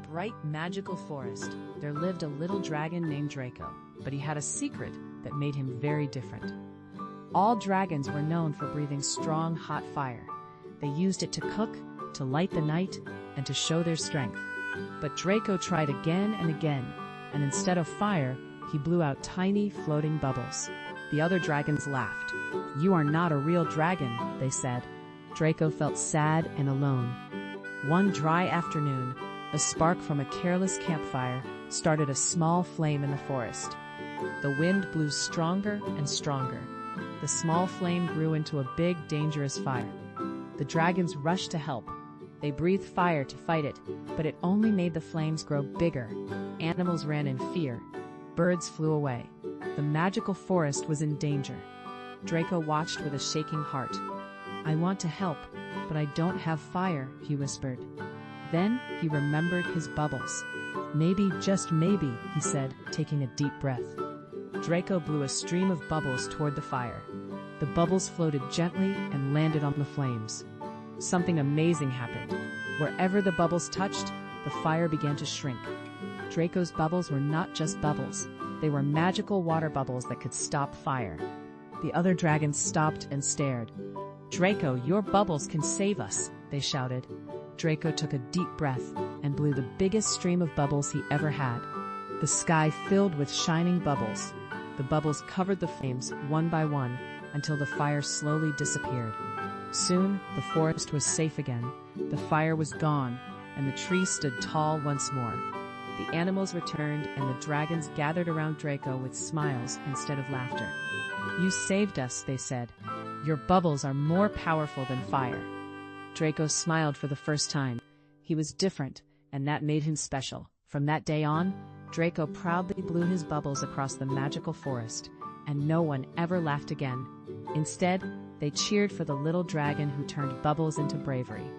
bright, magical forest, there lived a little dragon named Draco, but he had a secret that made him very different. All dragons were known for breathing strong, hot fire. They used it to cook, to light the night, and to show their strength. But Draco tried again and again, and instead of fire, he blew out tiny, floating bubbles. The other dragons laughed. "You are not a real dragon," they said. Draco felt sad and alone. One dry afternoon, a spark from a careless campfire started a small flame in the forest. The wind blew stronger and stronger. The small flame grew into a big, dangerous fire. The dragons rushed to help. They breathed fire to fight it, but it only made the flames grow bigger. Animals ran in fear. Birds flew away. The magical forest was in danger. Draco watched with a shaking heart. "I want to help, but I don't have fire," he whispered. Then he remembered his bubbles. "Maybe, just maybe," he said, taking a deep breath. Draco blew a stream of bubbles toward the fire. The bubbles floated gently and landed on the flames. Something amazing happened. Wherever the bubbles touched, the fire began to shrink. Draco's bubbles were not just bubbles. They were magical water bubbles that could stop fire. The other dragons stopped and stared. "Draco, your bubbles can save us," they shouted. Draco took a deep breath and blew the biggest stream of bubbles he ever had. The sky filled with shining bubbles. The bubbles covered the flames one by one until the fire slowly disappeared. Soon, the forest was safe again. The fire was gone, and the trees stood tall once more. The animals returned, and the dragons gathered around Draco with smiles instead of laughter. "You saved us," they said. "Your bubbles are more powerful than fire." Draco smiled for the first time. He was different, and that made him special. From that day on, Draco proudly blew his bubbles across the magical forest, and no one ever laughed again. Instead, they cheered for the little dragon who turned bubbles into bravery.